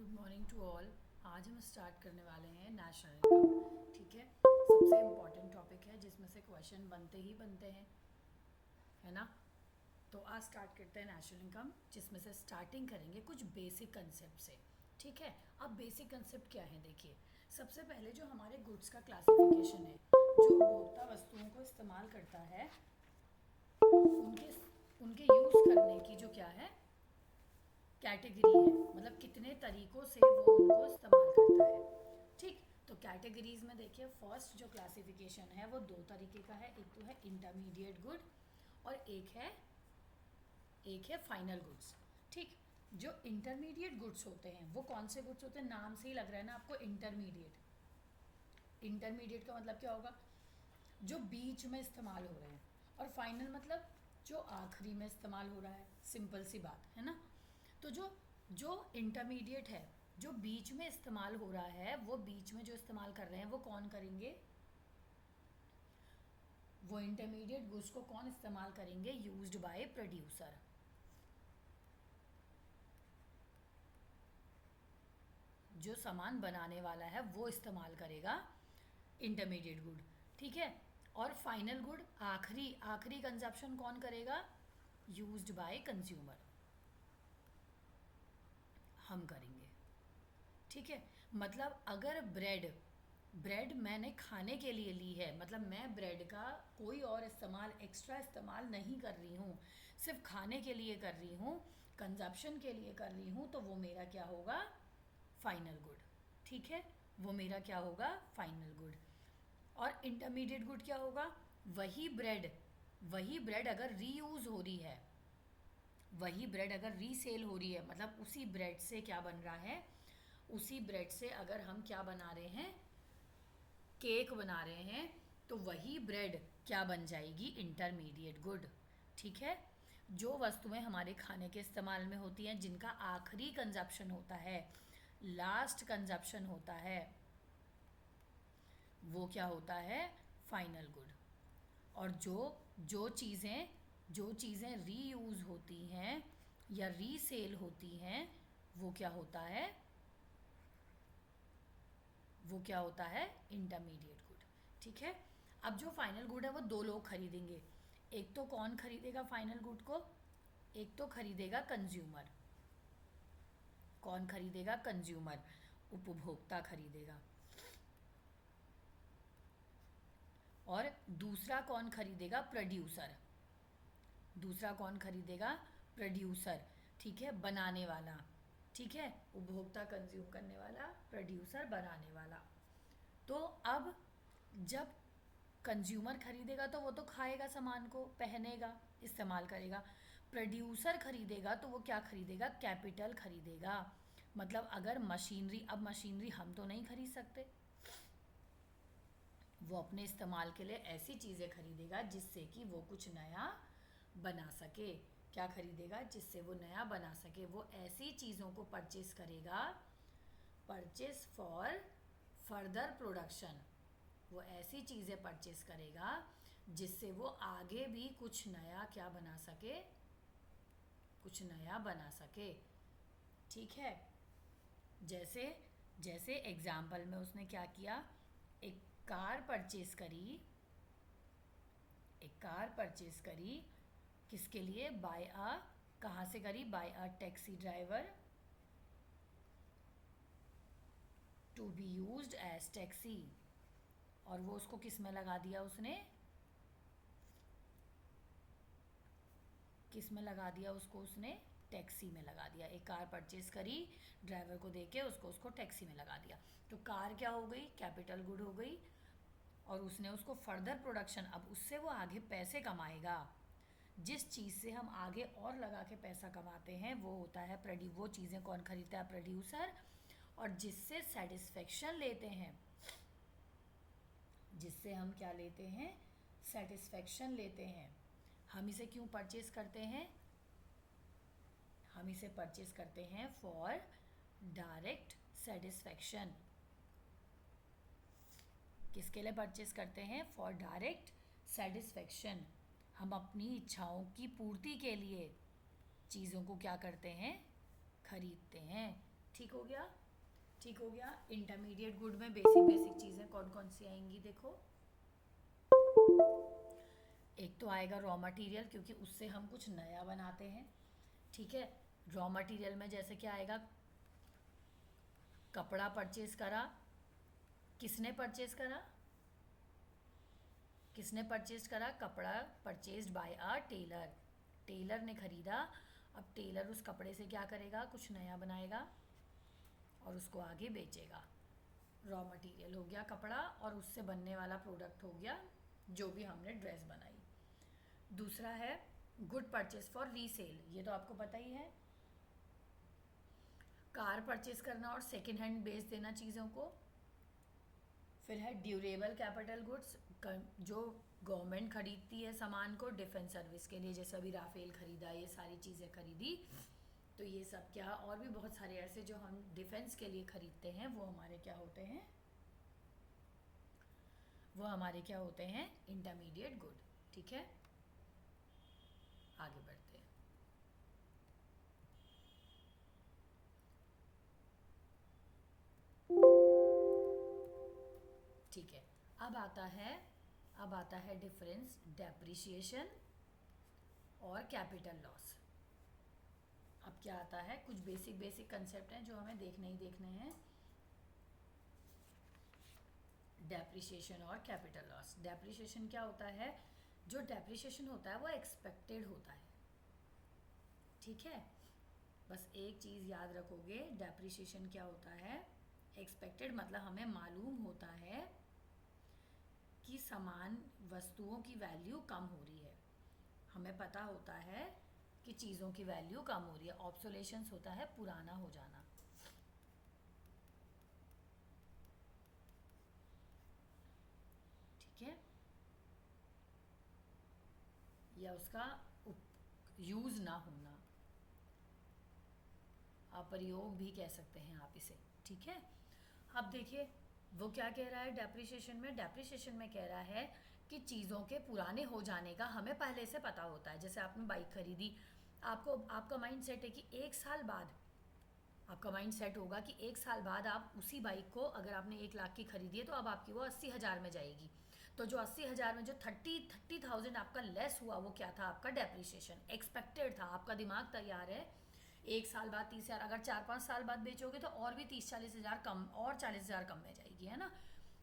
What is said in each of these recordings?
Good morning to all. आज हम start करने वाले हैं नेशनल इनकम। ठीक है, सबसे इम्पॉर्टेंट टॉपिक है जिसमें से क्वेश्चन बनते ही बनते हैं, है ना। तो आज स्टार्ट करते हैं नेशनल इनकम, जिसमें से स्टार्टिंग करेंगे कुछ बेसिक कंसेप्ट से। ठीक है, अब बेसिक कंसेप्ट क्या है देखिए। सबसे पहले जो हमारे गुड्स का क्लासिफिकेशन है, जो उपभोक्ता वस्तुओं को इस्तेमाल करता है, उनके उनके यूज़ करने की जो क्या है कैटेगरी है, मतलब कितने तरीकों से वो उनको इस्तेमाल करता है। ठीक, तो कैटेगरीज में देखिए, फर्स्ट जो क्लासिफिकेशन है वो दो तरीके का है। एक तो है इंटरमीडिएट गुड और एक है फाइनल गुड्स। ठीक, जो इंटरमीडिएट गुड्स होते हैं वो कौन से गुड्स होते हैं, नाम से ही लग रहा है ना आपको इंटरमीडिएट। इंटरमीडिएट का मतलब क्या होगा, जो बीच में इस्तेमाल हो रहे हैं, और फाइनल मतलब जो आखिरी में इस्तेमाल हो रहा है। सिंपल सी बात है ना। तो जो जो इंटरमीडिएट है, जो बीच में इस्तेमाल हो रहा है, वो बीच में जो इस्तेमाल कर रहे हैं वो कौन करेंगे, वो इंटरमीडिएट गुड्स को कौन इस्तेमाल करेंगे, यूज्ड बाय प्रोड्यूसर। जो सामान बनाने वाला है वो इस्तेमाल करेगा इंटरमीडिएट गुड। ठीक है, और फाइनल गुड आखिरी आखिरी कंजप्शन कौन करेगा, यूज्ड बाय कंज्यूमर, हम करेंगे। ठीक है, मतलब अगर ब्रेड ब्रेड मैंने खाने के लिए ली है, मतलब मैं ब्रेड का कोई और इस्तेमाल, एक्स्ट्रा इस्तेमाल नहीं कर रही हूँ, सिर्फ खाने के लिए कर रही हूँ, कंजप्शन के लिए कर रही हूँ, तो वो मेरा क्या होगा, फाइनल गुड। ठीक है, वो मेरा क्या होगा, फाइनल गुड। और इंटरमीडिएट गुड क्या होगा, वही ब्रेड अगर रीयूज हो रही है, वही ब्रेड अगर रीसेल हो रही है, मतलब उसी ब्रेड से क्या बन रहा है, उसी ब्रेड से अगर हम क्या बना रहे हैं, केक बना रहे हैं, तो वही ब्रेड क्या बन जाएगी, इंटरमीडिएट गुड। ठीक है, जो वस्तुएं हमारे खाने के इस्तेमाल में होती हैं, जिनका आखिरी कंजप्शन होता है, लास्ट कंजप्शन होता है, वो क्या होता है, फाइनल गुड। और जो चीज़ें रीयूज होती हैं या रीसेल होती हैं, वो क्या होता है इंटरमीडिएट गुड। ठीक है, अब जो फाइनल गुड है वो दो लोग खरीदेंगे। एक तो कौन खरीदेगा फाइनल गुड को, एक तो खरीदेगा कंज्यूमर। कौन खरीदेगा, कंज्यूमर, उपभोक्ता खरीदेगा। और दूसरा कौन खरीदेगा, प्रोड्यूसर। दूसरा कौन खरीदेगा, प्रोड्यूसर। ठीक है, बनाने वाला। ठीक है, उपभोक्ता कंज्यूम करने वाला, प्रोड्यूसर बनाने वाला। तो अब जब कंज्यूमर खरीदेगा तो वो तो खाएगा सामान को, पहनेगा, इस्तेमाल करेगा। प्रोड्यूसर खरीदेगा तो वो क्या खरीदेगा, कैपिटल खरीदेगा। मतलब अगर मशीनरी, अब मशीनरी हम तो नहीं खरीद सकते, वो अपने इस्तेमाल के लिए ऐसी चीज़ें खरीदेगा जिससे कि वो कुछ नया बना सके। क्या खरीदेगा, जिससे वो नया बना सके। वो ऐसी चीज़ों को परचेस करेगा, परचेस फॉर फर्दर प्रोडक्शन। वो ऐसी चीज़ें परचेस करेगा जिससे वो आगे भी कुछ नया क्या बना सके, कुछ नया बना सके। ठीक है, जैसे जैसे एग्जाम्पल में उसने क्या किया, एक कार परचेस करी, एक कार परचेस करी, किसके लिए, बाय अ, कहाँ से करी, by a taxi driver to be used as taxi. और वो उसको किस में लगा दिया, उसने किस में लगा दिया उसको, उसने टैक्सी में लगा दिया। एक कार परचेज करी, ड्राइवर को देके उसको टैक्सी में लगा दिया। तो कार क्या हो गई, कैपिटल गुड हो गई। और उसने उसको फर्दर प्रोडक्शन, अब उससे वो आगे पैसे कमाएगा। जिस चीज़ से हम आगे और लगा के पैसा कमाते हैं वो होता है वो चीज़ें कौन खरीदता है, प्रोड्यूसर। और जिससे सेटिस्फेक्शन लेते हैं, जिससे हम क्या लेते हैं, सेटिस्फेक्शन लेते हैं। हम इसे क्यों परचेज करते हैं, हम इसे परचेज करते हैं फॉर डायरेक्ट सेटिस्फेक्शन। किसके लिए परचेज करते हैं, फॉर डायरेक्ट सेटिस्फेक्शन। हम अपनी इच्छाओं की पूर्ति के लिए चीज़ों को क्या करते हैं, खरीदते हैं। ठीक हो गया, ठीक हो गया। इंटरमीडिएट गुड में बेसिक बेसिक चीज़ें कौन कौन सी आएंगी देखो। एक तो आएगा रॉ मटेरियल, क्योंकि उससे हम कुछ नया बनाते हैं। ठीक है, रॉ मटेरियल में जैसे क्या आएगा, कपड़ा परचेज करा, किसने परचेज करा, किसने परचेज करा, कपड़ा purchase by a tailor, tailor ने खरीदा। अब टेलर उस कपड़े से क्या करेगा, कुछ नया बनाएगा और उसको आगे बेचेगा। रॉ मटेरियल हो गया कपड़ा, और उससे बनने वाला प्रोडक्ट हो गया जो भी हमने ड्रेस बनाई। दूसरा है गुड परचेज फॉर रीसेल, ये तो आपको पता ही है, कार परचेज करना और सेकेंड हैंड बेच देना चीज़ों को। फिर है ड्यूरेबल कैपिटल गुड्स, जो गवर्नमेंट खरीदती है सामान को डिफेंस सर्विस के लिए, जैसे अभी राफेल खरीदा, ये सारी चीज़ें खरीदी, तो ये सब क्या, और भी बहुत सारे ऐसे जो हम डिफेंस के लिए खरीदते हैं, वो हमारे क्या होते हैं, वो हमारे क्या होते हैं, इंटरमीडिएट गुड। ठीक है, आगे बढ़ते हैं। ठीक है, अब आता है, अब आता है डिफरेंस डेप्रिसिएशन और कैपिटल लॉस। अब क्या आता है, कुछ बेसिक बेसिक कंसेप्ट हैं जो हमें देखने ही देखने हैं। डेप्रिसिएशन और कैपिटल लॉस। डेप्रिसिएशन क्या होता है, जो डेप्रिसिएशन होता है वो एक्सपेक्टेड होता है। ठीक है, बस एक चीज़ याद रखोगे, डेप्रिसिएशन क्या होता है, एक्सपेक्टेड, मतलब हमें मालूम होता है कि सामान वस्तुओं की वैल्यू कम हो रही है, हमें पता होता है कि चीज़ों की वैल्यू कम हो रही है। ऑब्सोलेशंस होता है पुराना हो जाना। ठीक है, या उसका यूज़ ना होना, अप्रयोग भी कह सकते हैं आप इसे। ठीक है, अब देखिए वो क्या कह रहा है डेप्रिसिएशन में, डेप्रिसिएशन में कह रहा है कि चीज़ों के पुराने हो जाने का हमें पहले से पता होता है। जैसे आपने बाइक खरीदी, आपको, आपका माइंड सेट है कि एक साल बाद, आपका माइंड सेट होगा कि एक साल बाद आप उसी बाइक को, अगर आपने 1 लाख की खरीदी है तो अब आपकी वो 80,000 में जाएगी। तो जो 80,000 में जो 30,000 आपका लेस हुआ, वो क्या था, आपका डेप्रिसिएशन, एक्सपेक्टेड था। आपका दिमाग तैयार है, एक साल बाद 30,000, अगर 4-5 साल बाद बेचोगे तो और भी 30-40,000 कम, और 40,000 कम में जाएगी, है ना।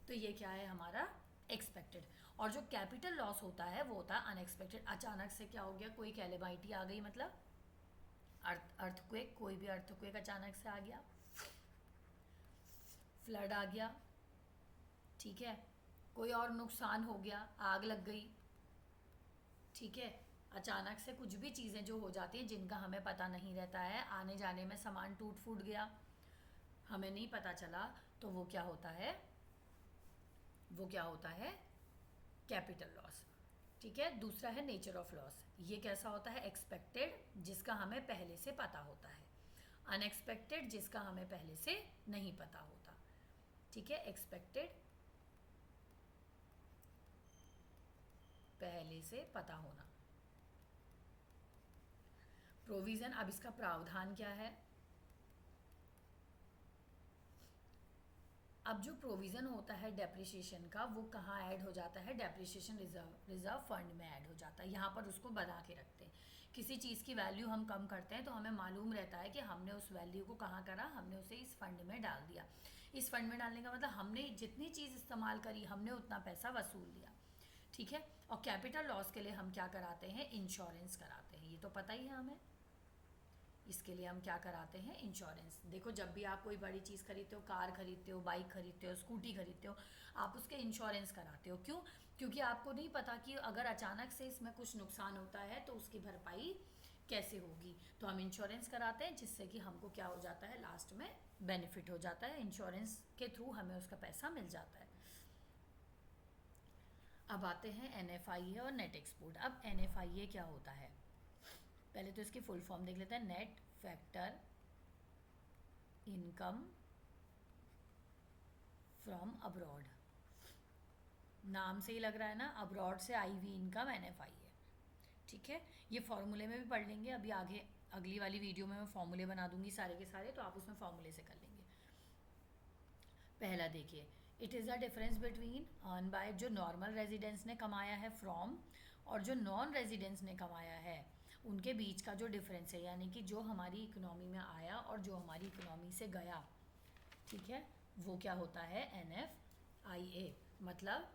तो ये क्या है हमारा एक्सपेक्टेड। और जो कैपिटल लॉस होता है वो होता है अनएक्सपेक्टेड। अचानक से क्या हो गया, कोई कैलेमाइटी आ गई, मतलब अर्थक्वेक, कोई भी अर्थक्वेक अचानक से आ गया, फ्लड आ गया, ठीक है, कोई और नुकसान हो गया, आग लग गई, ठीक है, अचानक से कुछ भी चीज़ें जो हो जाती हैं जिनका हमें पता नहीं रहता है, आने जाने में सामान टूट फूट गया, हमें नहीं पता चला, तो वो क्या होता है, वो क्या होता है, कैपिटल लॉस। ठीक है, दूसरा है नेचर ऑफ लॉस। ये कैसा होता है, एक्सपेक्टेड, जिसका हमें पहले से पता होता है, अनएक्सपेक्टेड, जिसका हमें पहले से नहीं पता होता। ठीक है, एक्सपेक्टेड, पहले से पता होना। प्रोविजन, अब इसका प्रावधान क्या है, अब जो प्रोविज़न होता है डेप्रिसिएशन का, वो कहाँ ऐड हो जाता है, डेप्रिसिएशन रिजर्व फंड में ऐड हो जाता है। यहाँ पर उसको बना के रखते हैं। किसी चीज़ की वैल्यू हम कम करते हैं तो हमें मालूम रहता है कि हमने उस वैल्यू को कहाँ करा, हमने उसे इस फंड में डाल दिया। इस फंड में डालने का मतलब हमने जितनी चीज़ इस्तेमाल करी, हमने उतना पैसा वसूल लिया। ठीक है, और कैपिटल लॉस के लिए हम क्या कराते हैं, इंश्योरेंस कराते हैं, ये तो पता ही है हमें। इसके लिए हम क्या कराते हैं, इंश्योरेंस। देखो जब भी आप कोई बड़ी चीज़ खरीदते हो, कार खरीदते हो, बाइक खरीदते हो, स्कूटी खरीदते हो, आप उसके इंश्योरेंस कराते हो। क्यों, क्योंकि आपको नहीं पता कि अगर अचानक से इसमें कुछ नुकसान होता है तो उसकी भरपाई कैसे होगी। तो हम इंश्योरेंस कराते हैं, जिससे कि हमको क्या हो जाता है, लास्ट में बेनिफिट हो जाता है, इंश्योरेंस के थ्रू हमें उसका पैसा मिल जाता है। अब आते हैं NFIA और नेट एक्सपोर्ट। अब NFIA क्या होता है, पहले तो इसकी फुल फॉर्म देख लेते हैं, net factor income from abroad. नाम से ही लग रहा है ना, अब्रॉड से आई हुई इनकम NFI है। ठीक है, ये फॉर्मूले में भी पढ़ लेंगे, अभी आगे अगली वाली वीडियो में मैं फॉर्मूले बना दूंगी सारे के सारे, तो आप उसमें फॉर्मूले से कर लेंगे। पहला देखिए, it is the difference between earn by, जो नॉर्मल रेजिडेंस ने कमाया है फ्रॉम, और जो नॉन रेजिडेंस ने कमाया है, उनके बीच का जो डिफरेंस है, यानी कि जो हमारी इकोनॉमी में आया और जो हमारी इकोनॉमी से गया, ठीक है, वो क्या होता है, NFIA। मतलब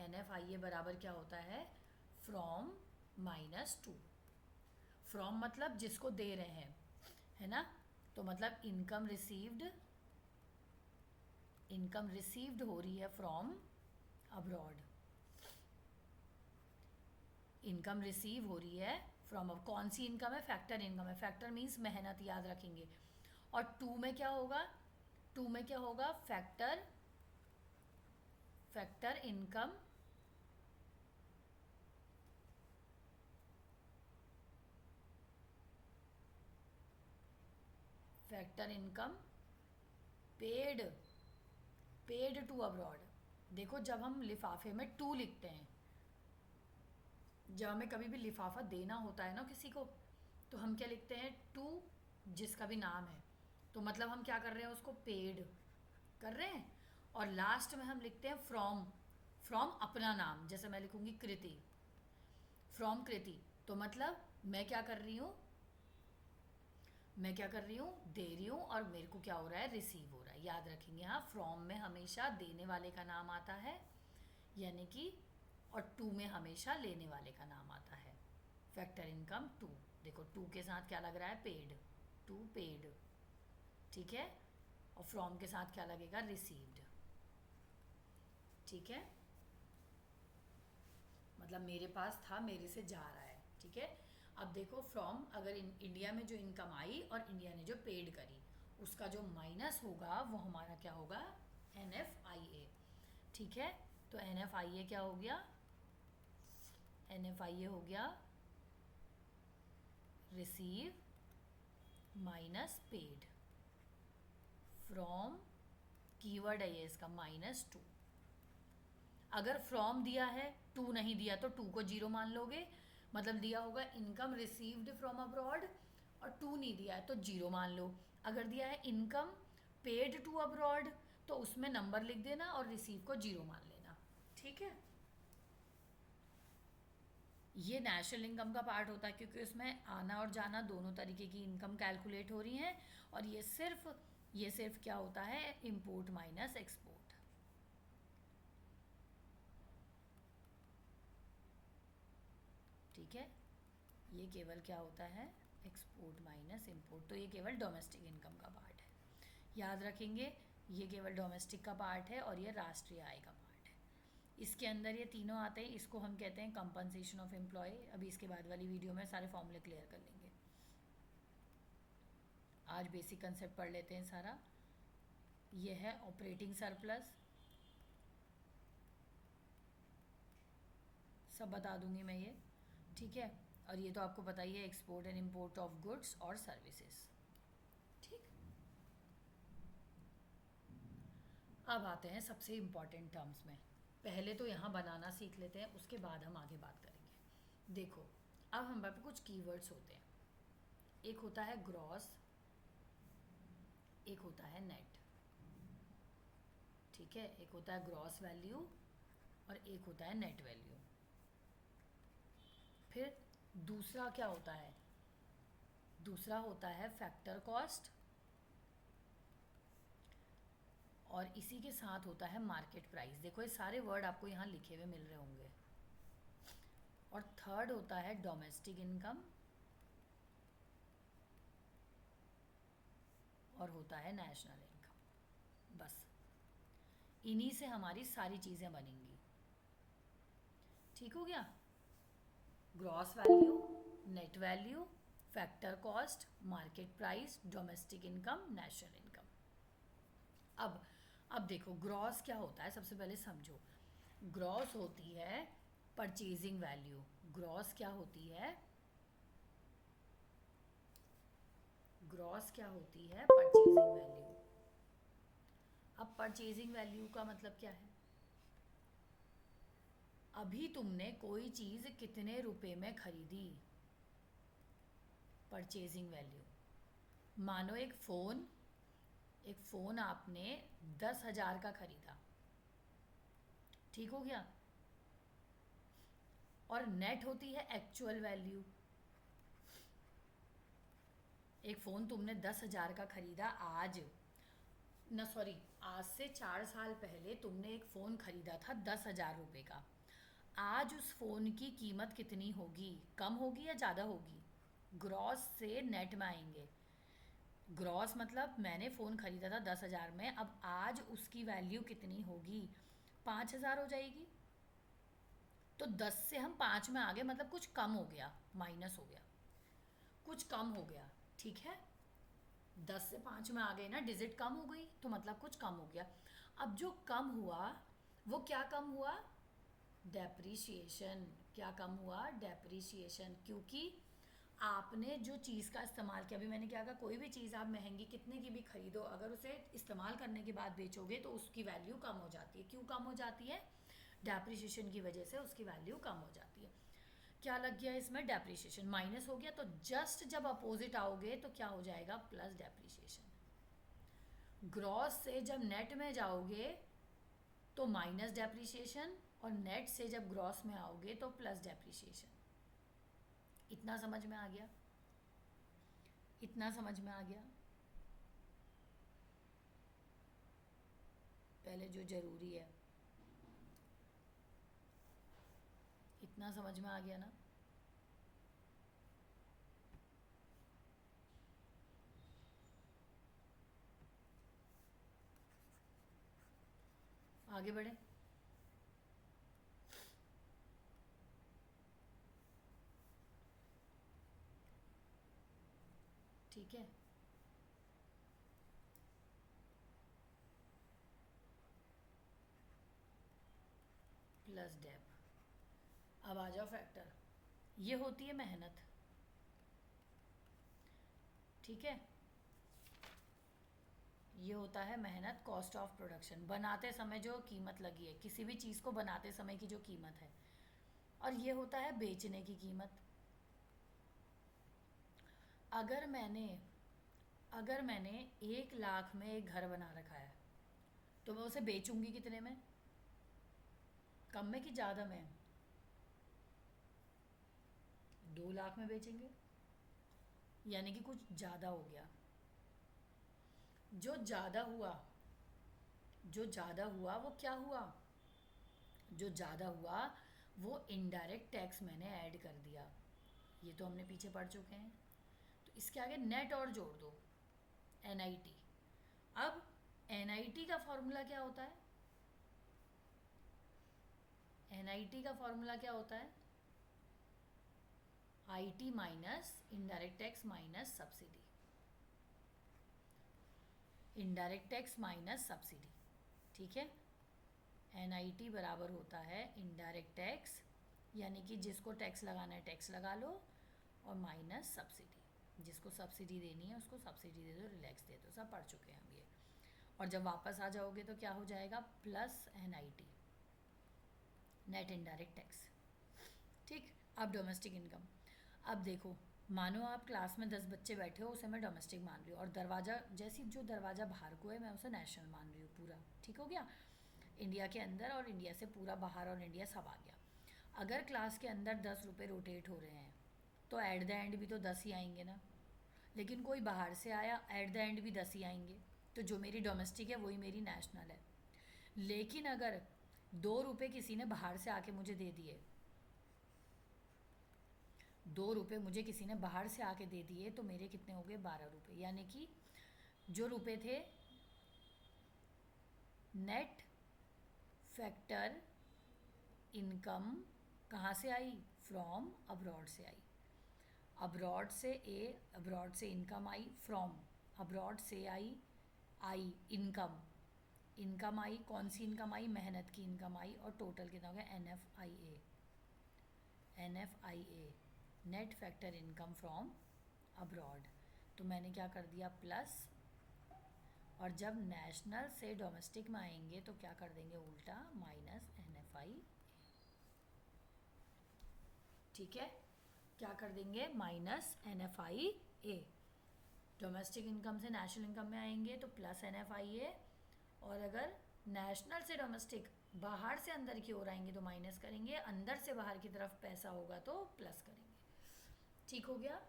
NFIA बराबर क्या होता है, फ्रॉम -2। फ्रॉम मतलब जिसको दे रहे हैं, है ना, तो मतलब इनकम रिसीव्ड हो रही है फ्रॉम अब्रॉड, इनकम रिसीव हो रही है फ्रॉम, अब कौन सी इनकम है, फैक्टर इनकम है। फैक्टर मीन्स मेहनत, याद रखेंगे। और टू में क्या होगा, टू में क्या होगा, factor income, factor income paid to abroad. देखो जब हम लिफाफे में टू लिखते हैं, जब हमें कभी भी लिफाफा देना होता है ना किसी को, तो हम क्या लिखते हैं, टू जिसका भी नाम है, तो मतलब हम क्या कर रहे हैं, उसको पेड कर रहे हैं। और लास्ट में हम लिखते हैं फ्रॉम, फ्रॉम अपना नाम, जैसे मैं लिखूंगी कृति, फ्रॉम कृति, तो मतलब मैं क्या कर रही हूँ, दे रही हूँ, और मेरे को क्या हो रहा है, रिसीव हो रहा है। याद रखेंगे, हाँ, फ्रॉम में हमेशा देने वाले का नाम आता है, यानी कि, और टू में हमेशा लेने वाले का नाम आता है। फैक्टर इनकम टू, देखो टू के साथ क्या लग रहा है, पेड, टू पेड, ठीक है, और फ्रॉम के साथ क्या लगेगा, रिसीव्ड, ठीक है, मतलब मेरे पास था, मेरे से जा रहा है, ठीक है। अब देखो फ्रॉम, अगर इंडिया में जो इनकम आई और इंडिया ने जो पेड करी, उसका जो माइनस होगा वो हमारा क्या होगा, NFIA, ठीक है। तो NFIA क्या हो गया, NFIA हो गया receive minus paid from, keyword है ये इसका, -2। अगर फ्रॉम दिया है, टू नहीं दिया, तो टू को जीरो मान लोगे, मतलब दिया होगा इनकम रिसीव्ड फ्रॉम अब्रॉड, और टू नहीं दिया है तो जीरो मान लो। अगर दिया है इनकम पेड टू अब्रॉड, तो उसमें नंबर लिख देना और रिसीव को जीरो मान लेना, ठीक है। ये नेशनल इनकम का पार्ट होता है, क्योंकि उसमें आना और जाना दोनों तरीके की इनकम कैलकुलेट हो रही हैं, और ये सिर्फ क्या होता है, इंपोर्ट माइनस एक्सपोर्ट, ठीक है। ये केवल क्या होता है, एक्सपोर्ट माइनस इंपोर्ट, तो ये केवल डोमेस्टिक इनकम का पार्ट है, याद रखेंगे, ये केवल डोमेस्टिक का पार्ट है, और ये राष्ट्रीय आय का पार्ट है। इसके अंदर ये तीनों आते हैं, इसको हम कहते हैं कंपनसेशन ऑफ एम्प्लॉय। अभी इसके बाद वाली वीडियो में सारे फॉर्मूले क्लियर कर लेंगे, आज बेसिक कंसेप्ट पढ़ लेते हैं सारा। ये है ऑपरेटिंग सरप्लस, सब बता दूंगी मैं ये, ठीक है। और ये तो आपको पता ही है, export and import of goods और सर्विसेज, ठीक। अब आते हैं सबसे इम्पॉर्टेंट टर्म्स में, पहले तो यहाँ बनाना सीख लेते हैं, उसके बाद हम आगे बात करेंगे। देखो अब हमारे पे कुछ कीवर्ड्स होते हैं, एक होता है ग्रॉस, एक होता है नेट, ठीक है, एक होता है ग्रॉस वैल्यू और एक होता है नेट वैल्यू। फिर दूसरा क्या होता है, दूसरा होता है फैक्टर कॉस्ट, और इसी के साथ होता है मार्केट प्राइस। देखो ये सारे वर्ड आपको यहाँ लिखे हुए मिल रहे होंगे। और थर्ड होता है डोमेस्टिक इनकम, और होता है नेशनल इनकम। बस इन्हीं से हमारी सारी चीज़ें बनेंगी, ठीक हो गया। Gross value, net value, factor cost, market price, domestic income, national income. अब देखो ग्रॉस क्या होता है, सबसे पहले समझो। ग्रॉस होती है परचेजिंग वैल्यू, ग्रॉस क्या होती है, ग्रॉस क्या होती है, परचेजिंग वैल्यू। अब परचेजिंग वैल्यू का मतलब क्या है, अभी तुमने कोई चीज़ कितने रुपए में खरीदी, परचेजिंग वैल्यू। मानो एक फ़ोन आपने 10,000 का खरीदा, ठीक हो गया, और नेट होती है एक्चुअल वैल्यू। एक फ़ोन तुमने 10,000 का खरीदा आज, ना सॉरी, आज से 4 साल पहले तुमने एक फ़ोन खरीदा था 10,000 रुपये का। आज उस फ़ोन की कीमत कितनी होगी, कम होगी या ज़्यादा होगी? ग्रॉस से नेट में आएंगे। ग्रॉस मतलब मैंने फ़ोन खरीदा था 10,000 में, अब आज उसकी वैल्यू कितनी होगी? 5,000 हो जाएगी। तो 10 से हम 5 में आ गए, मतलब कुछ कम हो गया, माइनस हो गया, कुछ कम हो गया, ठीक है। 10 से 5 में आ गए ना, डिजिट कम हो गई, तो मतलब कुछ कम हो गया। अब जो कम हुआ वो क्या कम हुआ? डेप्रीशिएशन। क्या कम हुआ? डेप्रीशिएशन। क्योंकि आपने जो चीज़ का इस्तेमाल किया, अभी मैंने क्या कहा, कोई भी चीज़ आप महंगी कितने की भी खरीदो, अगर उसे इस्तेमाल करने के बाद बेचोगे तो उसकी वैल्यू कम हो जाती है। क्यों कम हो जाती है? डेप्रीशिएशन की वजह से उसकी वैल्यू कम हो जाती है। क्या लग गया इसमें? डेप्रीशिएशन। माइनस हो गया, तो जस्ट जब अपोजिट आओगे तो क्या हो जाएगा? Plus depreciation. ग्रॉस से जब नेट में जाओगे तो माइनस डेप्रीशिएशन, और नेट से जब ग्रॉस में आओगे तो प्लस डेप्रीशिएशन। इतना समझ में आ गया? इतना समझ में आ गया? पहले जो जरूरी है, इतना समझ में आ गया ना? आगे बढ़े। ठीक है, प्लस डेप। अब आ जाओ फैक्टर। ये होती है मेहनत, ठीक है। ये होता है मेहनत, कॉस्ट ऑफ प्रोडक्शन, बनाते समय जो कीमत लगी है, किसी भी चीज़ को बनाते समय की जो कीमत है। और ये होता है बेचने की कीमत। अगर मैंने अगर मैंने 1 लाख में एक घर बना रखा है, तो मैं उसे बेचूंगी कितने में? कम में कि ज़्यादा में? 2 लाख में बेचेंगे, यानी कि कुछ ज़्यादा हो गया। जो ज़्यादा हुआ, जो ज़्यादा हुआ वो क्या हुआ? जो ज़्यादा हुआ वो इनडायरेक्ट टैक्स मैंने ऐड कर दिया। ये तो हमने पीछे पढ़ चुके हैं। तो इसके आगे नेट और जोड़ दो, NIT। अब NIT का फॉर्मूला क्या होता है? NIT का फॉर्मूला क्या होता है? IT minus indirect tax minus subsidy. Indirect tax minus subsidy, ठीक है। NIT बराबर होता है इनडायरेक्ट टैक्स, यानी कि जिसको टैक्स लगाना है टैक्स लगा लो, और माइनस सब्सिडी, जिसको सब्सिडी देनी है उसको सब्सिडी दे दो, रिलैक्स दे दो। सब पढ़ चुके हैं हम ये। और जब वापस आ जाओगे तो क्या हो जाएगा? Plus NIT, net indirect tax, ठीक। अब डोमेस्टिक इनकम। अब देखो, मानो आप क्लास में 10 बच्चे बैठे हो, उसे मैं डोमेस्टिक मान रही हूँ, और दरवाज़ा जैसी जो दरवाज़ा बाहर को है मैं उसे नेशनल मान रही हूँ पूरा, ठीक हो गया। इंडिया के अंदर और इंडिया से पूरा बाहर और इंडिया सब आ गया। अगर क्लास के अंदर 10 रुपये रोटेट हो रहे हैं तो एट द एंड भी तो 10 ही आएंगे ना। लेकिन कोई बाहर से आया, एट द एंड भी 10 ही आएंगे। तो जो मेरी डोमेस्टिक है वही मेरी नेशनल है। लेकिन अगर 2 रुपये किसी ने बाहर से आके मुझे दे दिए, 2 रुपये मुझे किसी ने बाहर से आके दे दिए, तो मेरे कितने हो गए? 12 रुपये। यानी कि जो रुपये थे, नेट फैक्टर इनकम कहाँ से आई? फ्रॉम अब्रॉड से आई। अब्रॉड से इनकम आई, फ्रॉम अब्रॉड से आई इनकम। इनकम आई, कौन सी इनकम आई? मेहनत की इनकम आई, और टोटल कितना हो गया? NFIA, net factor income from abroad. तो मैंने क्या कर दिया? प्लस। और जब नेशनल से डोमेस्टिक में आएंगे तो क्या कर देंगे? उल्टा, माइनस NFI। ठीक है, क्या कर देंगे, माइनस NFIA। डोमेस्टिक इनकम से नेशनल इनकम में आएंगे तो प्लस NFIA, और अगर नेशनल से डोमेस्टिक बाहर से अंदर की ओर आएंगे तो माइनस करेंगे, अंदर से बाहर की तरफ पैसा होगा तो प्लस करेंगे। ठीक हो गया।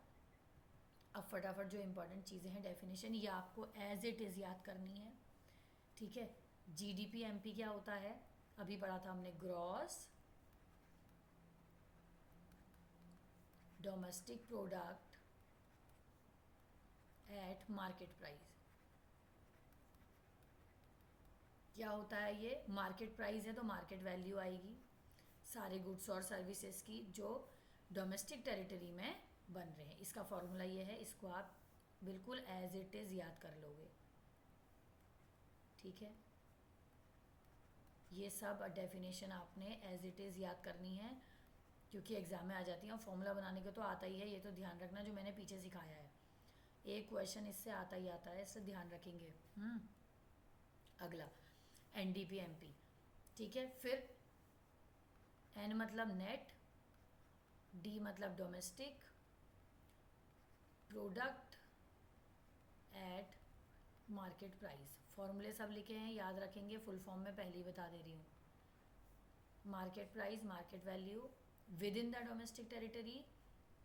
अब फटाफट जो इम्पोर्टेंट चीज़ें हैं, डेफिनेशन ये आपको एज इट इज़ याद करनी है। ठीक है, GDP MP क्या होता है, अभी पढ़ा था हमने, gross domestic product at market price. क्या होता है ये, मार्केट प्राइस है तो मार्केट वैल्यू आएगी सारे गुड्स और सर्विसेज की जो डोमेस्टिक टेरिटरी में बन रहे हैं। इसका फॉर्मूला ये है, इसको आप बिल्कुल एज इट इज़ याद कर लोगे। ठीक है, ये सब डेफिनेशन आपने एज इट इज़ याद करनी है क्योंकि एग्जाम में आ जाती हैं। और फॉर्मूला बनाने को तो आता ही है, ये तो ध्यान रखना जो मैंने पीछे सिखाया है, एक क्वेश्चन इससे आता ही आता है, इससे ध्यान रखेंगे। अगला NDP MP। ठीक है, फिर N मतलब नेट, D मतलब domestic product at market price. फॉर्मूले सब लिखे हैं, याद रखेंगे, फुल फॉर्म में पहले ही बता दे रही हूँ। Market price, market value within the domestic territory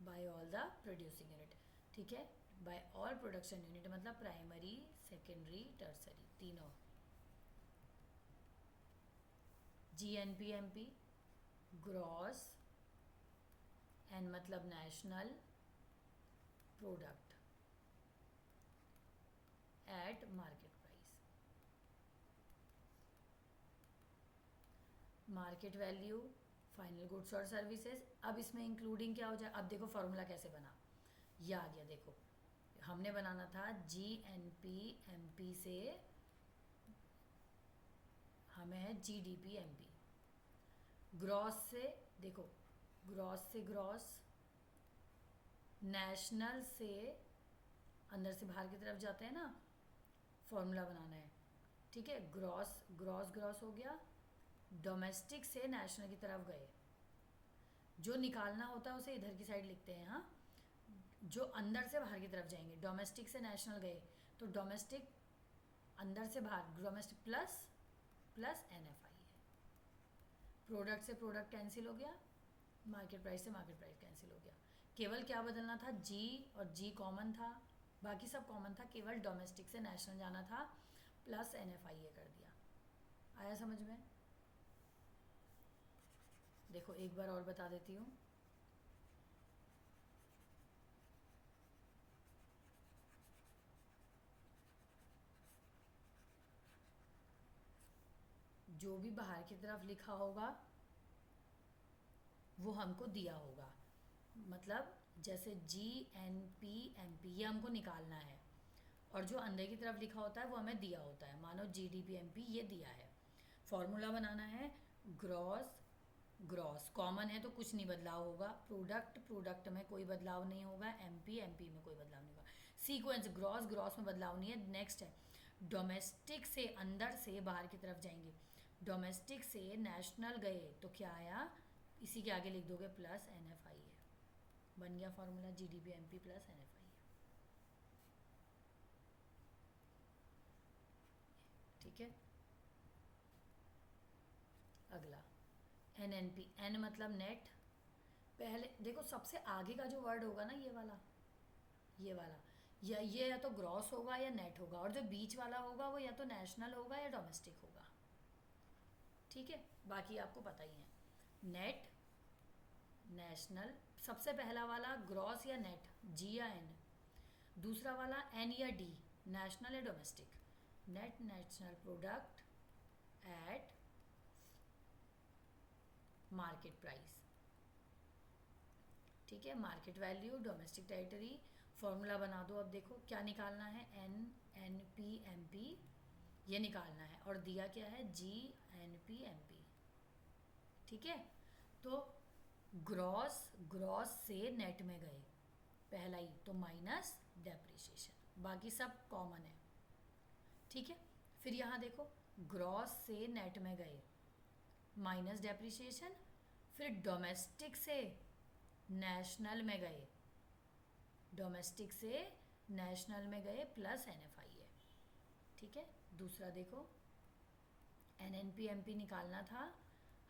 by all the producing unit. ठीक है, बाय ऑल प्रोडक्शन यूनिट मतलब प्राइमरी, सेकेंडरी, टर्सरी तीनों। GNP MP ग्रॉस, N मतलब national product at market price. Market value final goods और services. अब इसमें including क्या हो जाए, अब देखो फॉर्मूला कैसे बना, ये आ गया। देखो हमने बनाना था GNP MP से हमें है GDP MP। ग्रॉस से देखो, ग्रॉस से ग्रॉस, नेशनल से अंदर से बाहर की तरफ जाते हैं ना, फॉर्मूला बनाना है। ठीक है, ग्रॉस ग्रॉस ग्रॉस हो गया, डोमेस्टिक से नेशनल की तरफ गए, जो निकालना होता है उसे इधर की साइड लिखते हैं। हाँ, जो अंदर से बाहर की तरफ जाएंगे, डोमेस्टिक से नेशनल गए तो डोमेस्टिक अंदर से बाहर, डोमेस्टिक प्लस प्लस NFI है। प्रोडक्ट से प्रोडक्ट कैंसिल हो गया, मार्केट प्राइस से मार्केट प्राइस कैंसिल हो गया। केवल क्या बदलना था, G और G कॉमन था, बाकी सब कॉमन था, केवल डोमेस्टिक से नेशनल जाना था, प्लस NFIA कर दिया। आया समझ में? देखो एक बार और बता देती हूँ। जो भी बाहर की तरफ लिखा होगा वो हमको दिया होगा, मतलब जैसे GNP MP ये हमको निकालना है, और जो अंदर की तरफ लिखा होता है वो हमें दिया होता है। मानो GDP MP ये दिया है, फॉर्मूला बनाना है, ग्रॉस ग्रॉस कॉमन है तो कुछ नहीं बदलाव होगा, प्रोडक्ट प्रोडक्ट में कोई बदलाव नहीं होगा, MP MP में कोई बदलाव नहीं होगा, सीक्वेंस ग्रॉस ग्रॉस में बदलाव नहीं है। नेक्स्ट है डोमेस्टिक से अंदर से बाहर की तरफ जाएंगे, डोमेस्टिक से नेशनल गए तो क्या आया, इसी के आगे लिख दोगे प्लस NFI है, बन गया formula GDP MP plus NFI है। ठीक है, अगला NNP, N मतलब नेट। पहले देखो सबसे आगे का जो वर्ड होगा ना, ये वाला, ये वाला, या ये या तो ग्रॉस होगा या नेट होगा, और जो बीच वाला होगा वो या तो नेशनल होगा या डोमेस्टिक होगा। ठीक है, बाकी आपको पता ही है। नेट, नेशनल, सबसे पहला वाला ग्रॉस या नेट, G या N, दूसरा वाला N या D, नेशनल या domestic. Net national product at market price. ठीक है, market value, domestic territory, formula बना दो। अब देखो क्या निकालना है, NNP MP ये निकालना है, और दिया क्या है, GNP MP। ठीक है, तो ग्रॉस ग्रॉस से नेट में गए पहला ही, तो माइनस डेप्रिसिएशन, बाकी सब कॉमन है। ठीक है, फिर यहाँ देखो ग्रॉस से नेट में गए माइनस डेप्रिसिएशन, फिर डोमेस्टिक से नेशनल में गए, डोमेस्टिक से नेशनल में गए प्लस NFI है, ठीक है। दूसरा देखो, NNP MP निकालना था,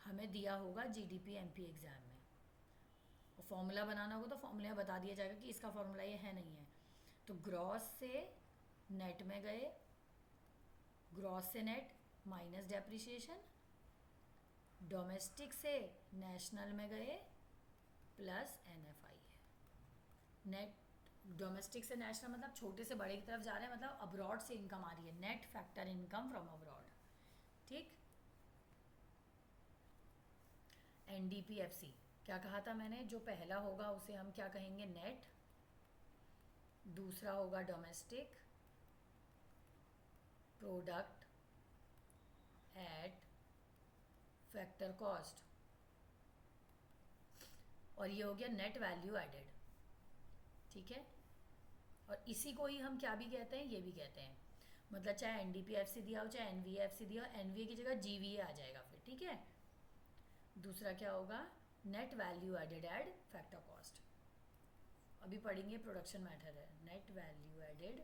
हमें दिया होगा GDP MP एग्ज़ाम में, और फॉर्मूला बनाना होगा तो फॉर्मूला बता दिया जाएगा कि इसका फॉर्मूला ये है नहीं है। तो ग्रॉस से नेट में गए, ग्रॉस से नेट माइनस डेप्रिसिएशन, डोमेस्टिक से नेशनल में गए प्लस NFI है। नेट डोमेस्टिक से नेशनल मतलब छोटे से बड़े की तरफ जा रहे हैं, मतलब अब्रॉड से इनकम आ रही है, net factor income from abroad, ठीक। NDPFC क्या कहा था मैंने, जो पहला होगा उसे हम क्या कहेंगे, नेट, दूसरा होगा domestic product at factor cost, और ये हो गया नेट वैल्यू एडेड, ठीक है। और इसी को ही हम क्या भी कहते हैं, ये भी कहते हैं, मतलब चाहे NDPFC दिया हो चाहे NVFC दिया हो, NVA की जगह GVA आ जाएगा फिर, ठीक है। दूसरा क्या होगा, net value added at factor cost, अभी पढ़ेंगे, प्रोडक्शन मैटर है, net value added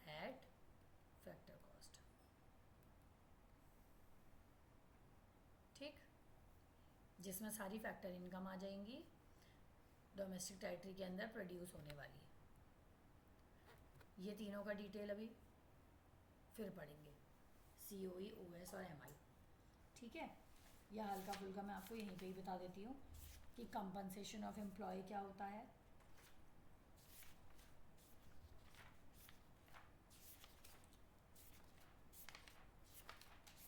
at factor cost, ठीक, जिसमें सारी फैक्टर इनकम आ जाएंगी, डोमेस्टिक टेरिटरी के अंदर प्रोड्यूस होने वाली। ये तीनों का डिटेल अभी फिर पढ़ेंगे, COE OS और MI, ठीक है। या हल्का फुल्का मैं आपको यहीं पे ही बता देती हूँ कि कंपनसेशन ऑफ एम्प्लॉय क्या होता है।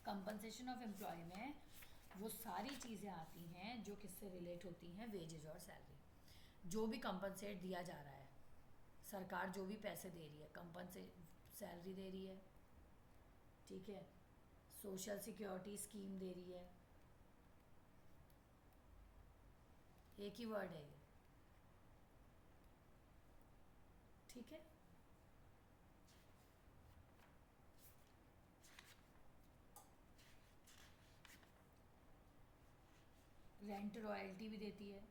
कंपनसेशन ऑफ एम्प्लॉय में वो सारी चीज़ें आती हैं जो किससे रिलेट होती हैं, वेजेज और सैलरी, जो भी कंपनसेट दिया जा रहा है, सरकार जो भी पैसे दे रही है, कंपनसेट सैलरी दे रही है, ठीक है, सोशल सिक्योरिटी स्कीम दे रही है, एक ही वर्ड है ये, ठीक है। रेंट रॉयल्टी भी देती है।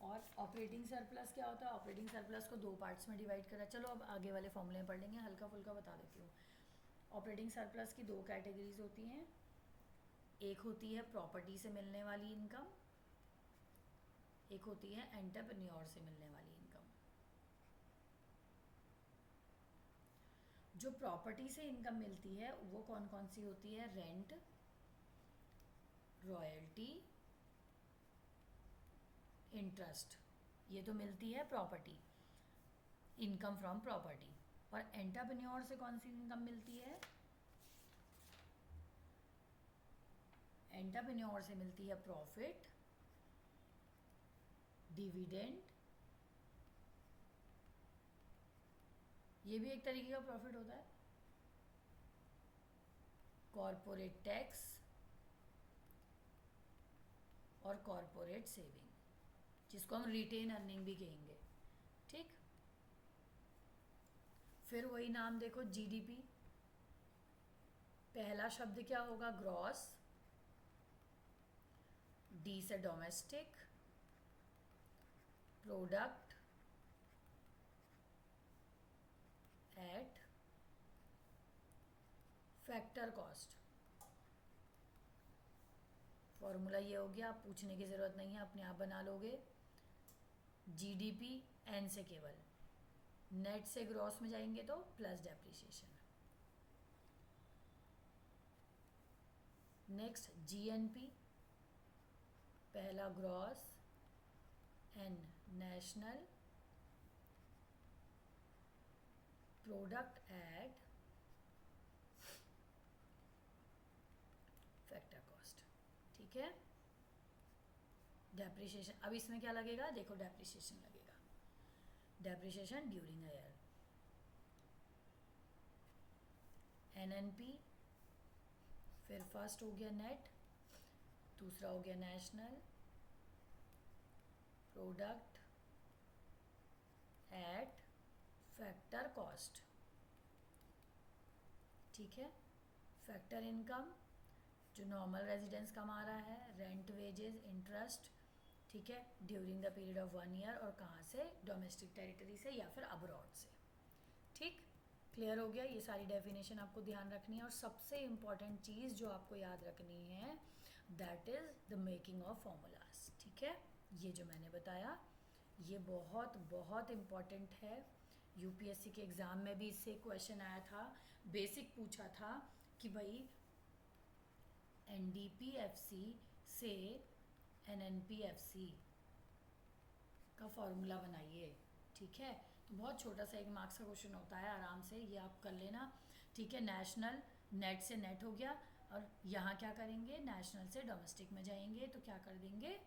और ऑपरेटिंग सरप्लस क्या होता है, ऑपरेटिंग सरप्लस को दो पार्ट्स में डिवाइड करा, चलो अब आगे वाले फॉर्मूले पढ़ लेंगे, हल्का फुल्का बता देती हूँ। ऑपरेटिंग सरप्लस की दो कैटेगरीज होती हैं, एक होती है प्रॉपर्टी से मिलने वाली इनकम, एक होती है एंटरप्रेन्योर से मिलने वाली इनकम। जो प्रॉपर्टी से इनकम मिलती है वो कौन कौन सी होती है, रेंट, रॉयल्टी, इंटरेस्ट, ये तो मिलती है प्रॉपर्टी, इनकम फ्रॉम प्रॉपर्टी। और एंटरप्रेन्योर से कौन सी इनकम मिलती है, एंटरप्रेन्योर से मिलती है प्रॉफिट, डिविडेंड, ये भी एक तरीके का प्रॉफिट होता है, कॉरपोरेट टैक्स और कॉरपोरेट सेविंग, जिसको हम रिटेन अर्निंग भी कहेंगे, ठीक। फिर वही नाम देखो, GDP, पहला शब्द क्या होगा, ग्रॉस, D से domestic, product at factor cost. Formula ये हो गया, आप पूछने की ज़रूरत नहीं है, अपने आप बना लोगे। GDP N से केवल, नेट से ग्रॉस में जाएंगे तो प्लस डेप्रिसिएशन। नेक्स्ट GNP, पहला gross, N national, product eight factor cost, ठीक है। डेप्रिसिएशन, अब इसमें क्या लगेगा, देखो डेप्रिसिएशन लगेगा, depreciation during a year. NNP, फिर फर्स्ट हो गया नेट, दूसरा हो गया national, product eight factor cost, ठीक है। फैक्टर इनकम, जो नॉर्मल रेजिडेंस कमा रहा है, रेंट, वेजेस, इंटरेस्ट, ठीक है, during the period of 1 year, और कहाँ से, डोमेस्टिक टेरिटरी से या फिर अब्रॉड से। ठीक, क्लियर हो गया। ये सारी डेफिनेशन आपको ध्यान रखनी है। और सबसे इम्पॉर्टेंट चीज़ जो आपको याद रखनी है, that is the making of formulas. ठीक है, ये जो मैंने बताया ये बहुत बहुत इम्पॉर्टेंट है। यूपीएससी के एग्ज़ाम में भी इससे क्वेश्चन आया था, बेसिक पूछा था कि भाई एनडीपीएफसी से एनएनपीएफसी का फॉर्मूला बनाइए। ठीक है, तो बहुत छोटा सा 1 मार्क्स का क्वेश्चन होता है, आराम से ये आप कर लेना। ठीक है, नेशनल नेट से नेट हो गया, और यहाँ क्या करेंगे, नेशनल से डोमेस्टिक में जाएंगे तो क्या कर देंगे,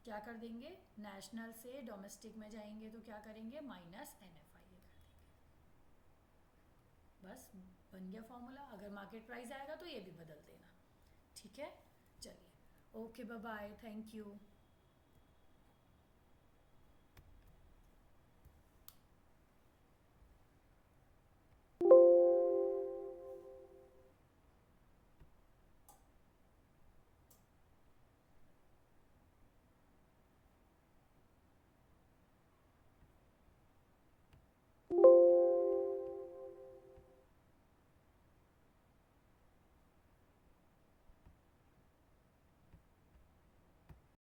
क्या कर देंगे, नेशनल से डोमेस्टिक में जाएंगे तो क्या करेंगे, माइनस NFIA कर देंगे। बस बन गया फॉर्मूला। अगर मार्केट प्राइस आएगा तो ये भी बदल देना। ठीक है, चलिए, okay, bye bye, thank you.